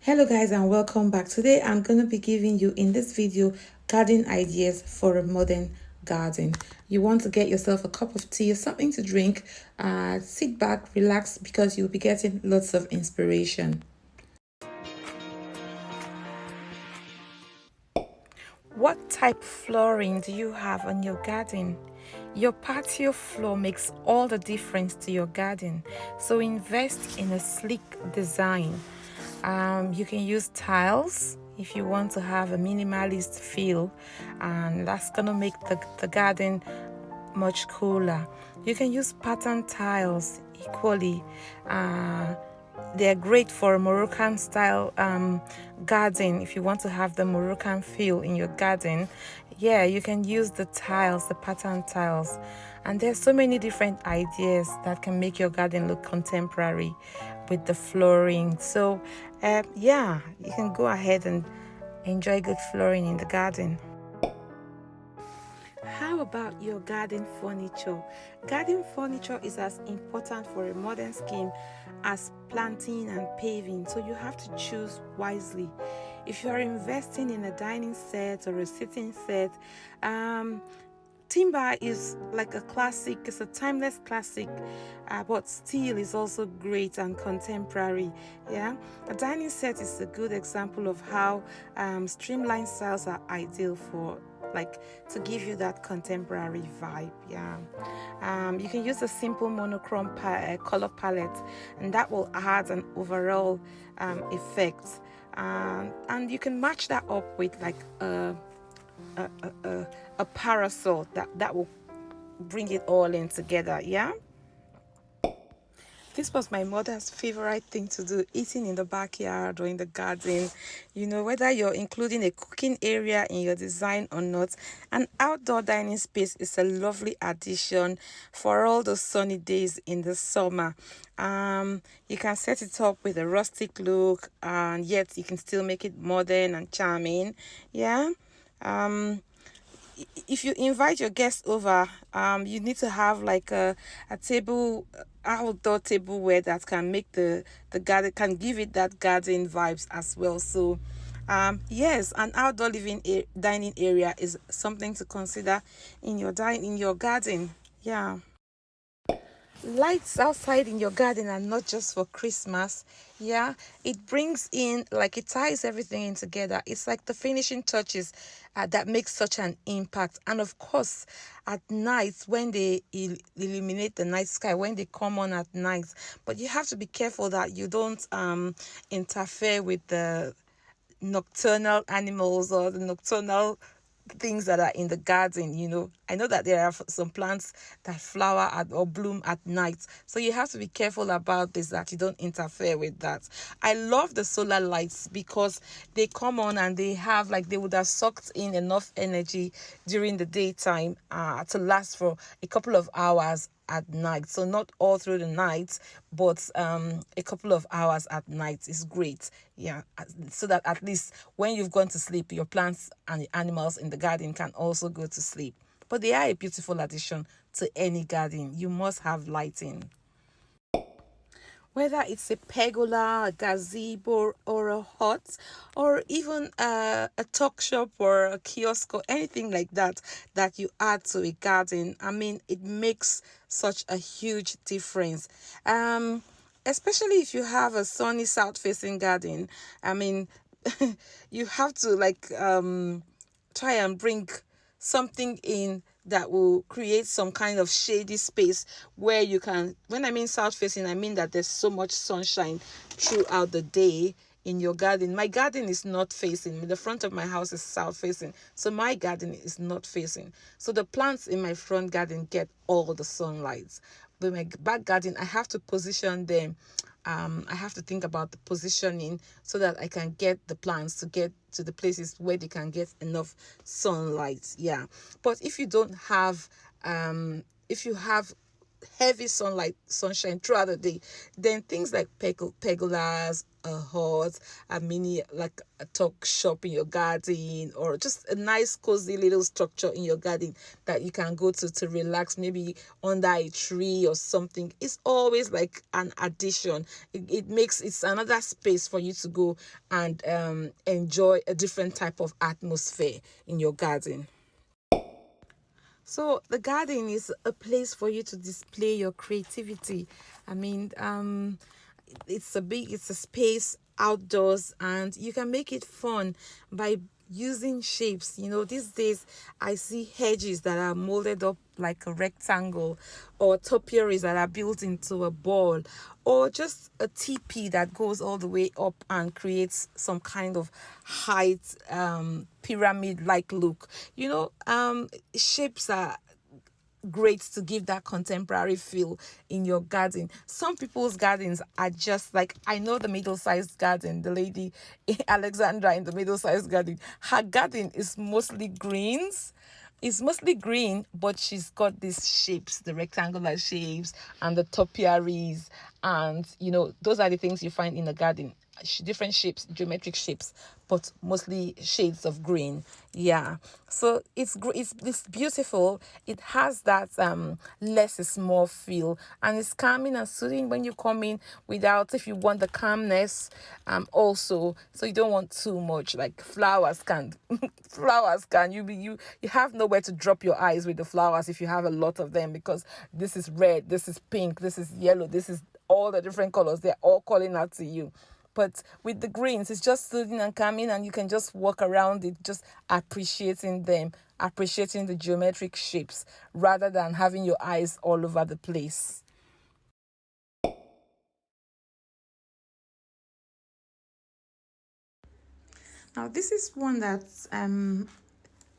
Hello guys and welcome back. Today I'm going to be giving you in this video garden ideas for a modern garden. You want to get yourself a cup of tea or something to drink, sit back, relax, because you'll be getting lots of inspiration. What type of flooring do you have on your garden? Your patio floor makes all the difference to your garden, so invest in a sleek design. You can use tiles if you want to have a minimalist feel, and that's gonna make the garden much cooler. You can use pattern tiles equally. They're great for a Moroccan style garden. If you want to have the Moroccan feel in your garden, yeah, you can use the tiles, the pattern tiles. And there's so many different ideas that can make your garden look contemporary with the flooring. So yeah, you can go ahead and enjoy good flooring in the garden. How about your garden furniture? Garden furniture is as important for a modern scheme as planting and paving, so you have to choose wisely. If you are investing in a dining set or a sitting set, timber is like a classic, it's a timeless classic, but steel is also great and contemporary. Yeah, a dining set is a good example of how streamlined styles are ideal for, like, to give you that contemporary vibe. Yeah, you can use a simple monochrome color palette, and that will add an overall effect. And you can match that up with like a parasol that will bring it all in together. Yeah, this was my mother's favorite thing to do, eating in the backyard or in the garden. You know, whether you're including a cooking area in your design or not, an outdoor dining space is a lovely addition for all those sunny days in the summer. You can set it up with a rustic look, and yet you can still make it modern and charming. Yeah. If you invite your guests over, you need to have like a table, outdoor tableware that can make the garden, can give it that garden vibes as well. So yes, an outdoor dining area is something to consider in your garden. Yeah. Lights outside in your garden are not just for Christmas. Yeah, it brings in, like, it ties everything in together. It's like the finishing touches that make such an impact. And of course, at night, when they illuminate the night sky, when they come on at night, but you have to be careful that you don't interfere with the nocturnal animals or the nocturnal things that are in the garden. You know, I know that there are some plants that flower or bloom at night, so you have to be careful about this, that you don't interfere with that. I love the solar lights because they come on and they have, like, they would have sucked in enough energy during the daytime to last for a couple of hours at night. So not all through the night, but a couple of hours at night is great. Yeah, so that at least when you've gone to sleep, your plants and the animals in the garden can also go to sleep. But they are a beautiful addition to any garden. You must have lighting. Whether it's a pergola, a gazebo, or a hut, or even a talk shop or a kiosk or anything like that that you add to a garden, I mean, it makes such a huge difference. Especially if you have a sunny south facing garden. I mean, you have to, like, try and bring something in that will create some kind of shady space where you can, when I mean south facing, I mean that there's so much sunshine throughout the day in your garden. My garden is not facing, the front of my house is south facing, so my garden is not facing, so the plants in my front garden get all the sunlight. But my back garden, I have to position them. I have to think about the positioning so that I can get the plants to get to the places where they can get enough sunlight. Yeah. But if you don't have, if you have heavy sunshine throughout the day. Then things like pergolas, a hut, a mini, like a tuck shop in your garden, or just a nice cozy little structure in your garden that you can go to relax, maybe under a tree or something. It's always like an addition. It makes, it's another space for you to go and enjoy a different type of atmosphere in your garden. So the garden is a place for you to display your creativity. I mean, it's a space outdoors, and you can make it fun by using shapes. These days I see hedges that are molded up like a rectangle, or topiaries that are built into a ball, or just a teepee that goes all the way up and creates some kind of height, pyramid like look. Shapes are great to give that contemporary feel in your garden. Some people's gardens are just like, I know the middle-sized garden, the lady Alexandra in the middle-sized garden. Her garden is mostly greens. It's mostly green, but she's got these shapes, the rectangular shapes and the topiaries, and those are the things you find in the garden. Different shapes, geometric shapes, but mostly shades of green. Yeah, so it's beautiful. It has that less is more feel, and it's calming and soothing when you come in, without, if you want the calmness, also, so you don't want too much. Like flowers can flowers can you have nowhere to drop your eyes with the flowers if you have a lot of them, because this is red, this is pink, this is yellow, this is all the different colors. They're all calling out to you. But with the greens, it's just soothing and calming, and you can just walk around it, just appreciating them, appreciating the geometric shapes, rather than having your eyes all over the place. Now, this is one that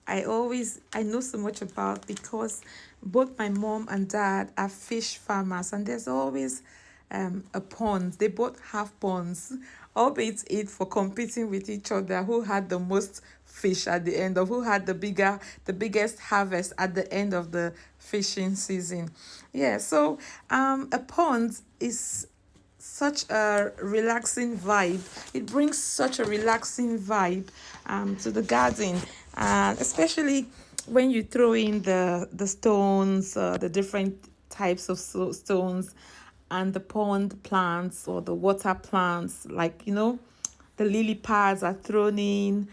I know so much about, because both my mom and dad are fish farmers, and there's always a pond. They both have ponds, albeit it for competing with each other, who had the most fish at the end, of who had the biggest harvest at the end of the fishing season. Yeah, so a pond is such a relaxing vibe. It brings such a relaxing vibe to the garden, and especially when you throw in the stones, the different types of stones, and the pond plants or the water plants, like the lily pads are thrown in,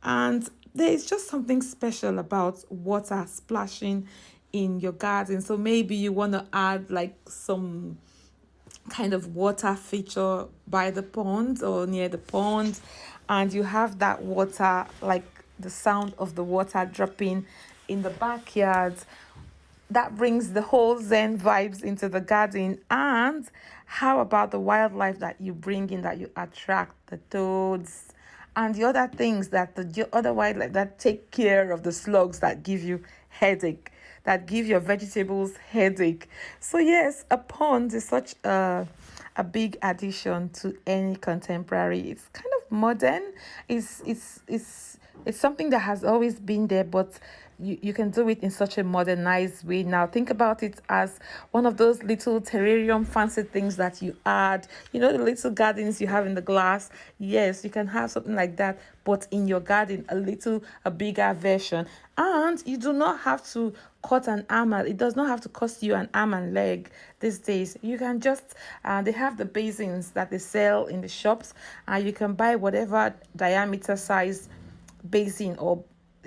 and there is just something special about water splashing in your garden. So maybe you want to add like some kind of water feature by the pond or near the pond, and you have that water, like the sound of the water dropping in the backyard. That brings the whole zen vibes into the garden. And how about the wildlife that you bring in, that you attract, the toads and the other things, that the other wildlife that take care of the slugs that give you headache, that give your vegetables headache. So yes, a pond is such a big addition to any contemporary. It's kind of modern. It's something that has always been there, but you can do it in such a modernized way now. Think about it as one of those little terrarium fancy things that you add. The little gardens you have in the glass. Yes, you can have something like that, but in your garden, a bigger version. And you do not have to cut an arm. It does not have to cost you an arm and leg these days. You can just, they have the basins that they sell in the shops, and you can buy whatever diameter size basin or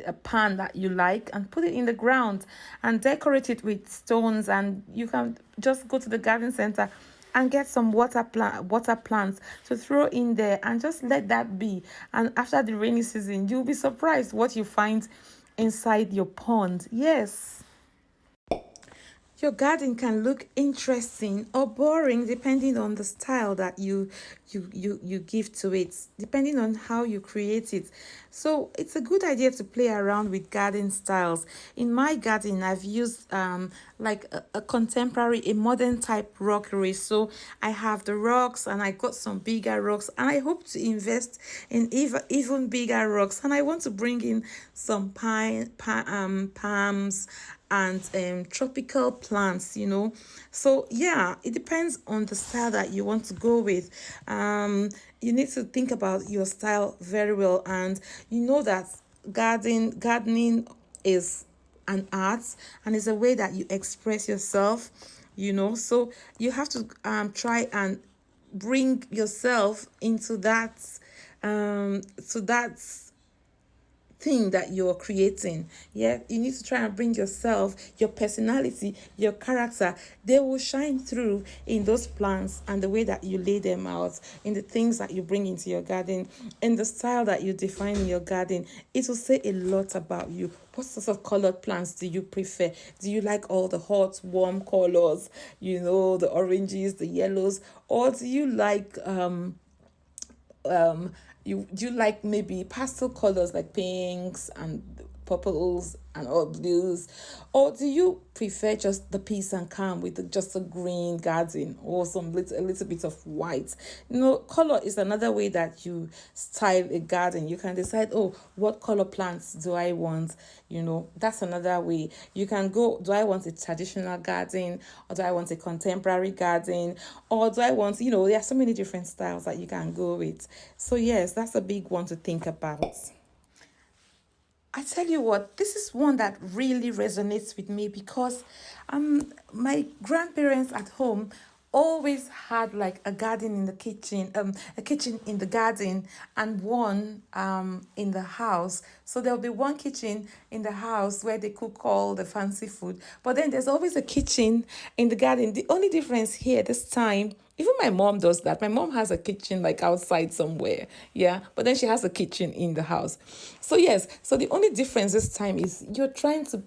a pan that you like, and put it in the ground and decorate it with stones. And you can just go to the garden center and get some water plants to throw in there, and just let that be. And after the rainy season, you'll be surprised what you find inside your pond. Yes. Your garden can look interesting or boring depending on the style that you you give to it, depending on how you create it. So it's a good idea to play around with garden styles. In my garden, I've used like a contemporary, a modern type rockery. So I have the rocks, and I got some bigger rocks, and I hope to invest in even bigger rocks. And I want to bring in some palms and tropical plants, so yeah, it depends on the style that you want to go with. You need to think about your style very well, and you know that gardening is an art, and is a way that you express yourself, so you have to try and bring yourself into that to that thing that you're creating. Yeah, you need to try and bring yourself, your personality, your character. They will shine through in those plants and the way that you lay them out, in the things that you bring into your garden, in the style that you define in your garden. It will say a lot about you. What sorts of colored plants do you prefer? Do you like all the hot warm colors, the oranges, the yellows, or do you like you do you like maybe pastel colors like pinks and purples and all blues, or do you prefer just the peace and calm with just a green garden, or a little bit of white? Color is another way that you style a garden. You can decide, oh, what color plants do I want? That's another way. You can go, do I want a traditional garden, or do I want a contemporary garden, or do I want, there are so many different styles that you can go with. So yes, that's a big one to think about. I tell you what, this is one that really resonates with me, because my grandparents at home always had like a garden in the kitchen, a kitchen in the garden, and one in the house. So there'll be one kitchen in the house where they cook all the fancy food, but then there's always a kitchen in the garden. The only difference here this time, even my mom does that. My mom has a kitchen like outside somewhere, yeah, but then she has a kitchen in the house. So yes, so the only difference this time is you're trying to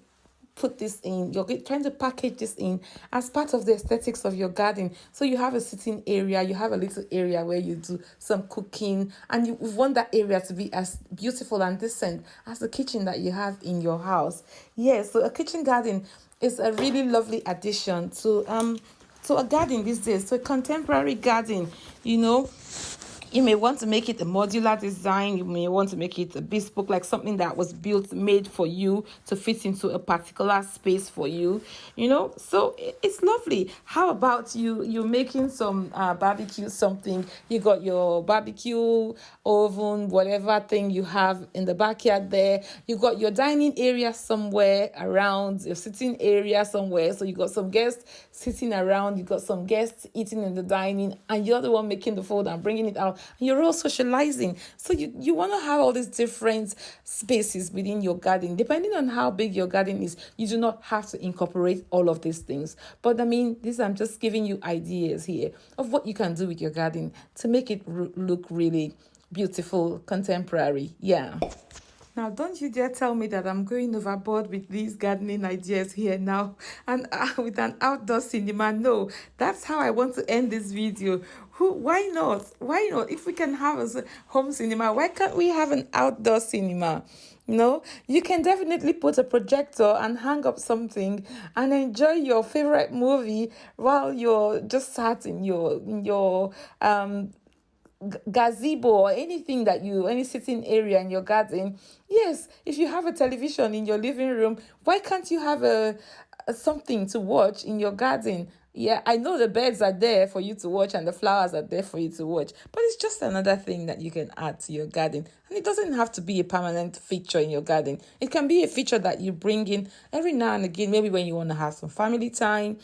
put this in, you're trying to package this in as part of the aesthetics of your garden. So you have a sitting area, you have a little area where you do some cooking, and you want that area to be as beautiful and decent as the kitchen that you have in your house. Yes, so a kitchen garden is a really lovely addition to a garden these days, to a contemporary garden. You may want to make it a modular design. You may want to make it a bespoke, like something that was made for you to fit into a particular space for you. So it's lovely. How about you making some barbecue, something? You got your barbecue oven, whatever thing you have in the backyard there. You got your dining area somewhere around, your sitting area somewhere. So you got some guests sitting around, you got some guests eating in the dining, and you're the one making the food and bringing it out. And you're all socializing. So you want to have all these different spaces within your garden. Depending on how big your garden is, you do not have to incorporate all of these things. But I'm just giving you ideas here of what you can do with your garden to make it look really beautiful, contemporary. Yeah. Now, don't you dare tell me that I'm going overboard with these gardening ideas here now, and with an outdoor cinema. No, that's how I want to end this video. Why not? Why not? If we can have a home cinema, why can't we have an outdoor cinema? You can definitely put a projector and hang up something and enjoy your favorite movie while you're just sat in your gazebo, or anything that any sitting area in your garden. Yes, if you have a television in your living room, why can't you have a something to watch in your garden? Yeah, I know the birds are there for you to watch and the flowers are there for you to watch, but it's just another thing that you can add to your garden. And it doesn't have to be a permanent feature in your garden. It can be a feature that you bring in every now and again, maybe when you want to have some family time,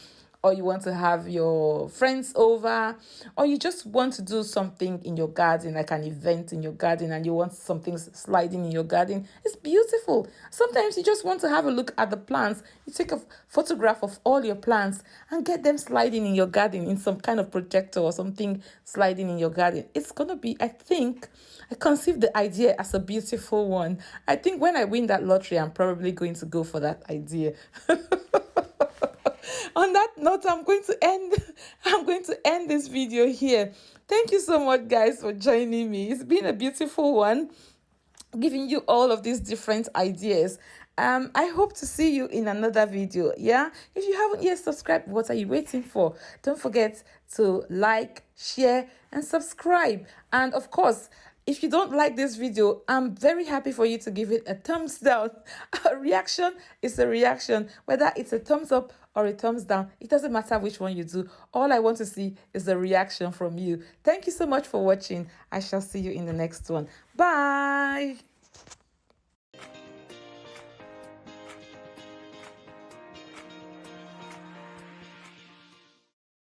or you want to have your friends over, or you just want to do something in your garden, like an event in your garden, and you want something sliding in your garden. It's beautiful. Sometimes you just want to have a look at the plants. You take a photograph of all your plants and get them sliding in your garden in some kind of projector or something sliding in your garden. It's going to be, I think, I conceived the idea as a beautiful one. I think when I win that lottery, I'm probably going to go for that idea. On that note, I'm going to end this video here. Thank you so much, guys, for joining me. It's been a beautiful one, giving you all of these different ideas. I hope to see you in another video. Yeah, if you haven't yet subscribed, what are you waiting for? Don't forget to like, share, and subscribe. And of course, if you don't like this video, I'm very happy for you to give it a thumbs down. A reaction is a reaction, whether it's a thumbs up or a thumbs down. It doesn't matter which one you do. All I want to see is a reaction from you. Thank you so much for watching. I shall see you in the next one. Bye.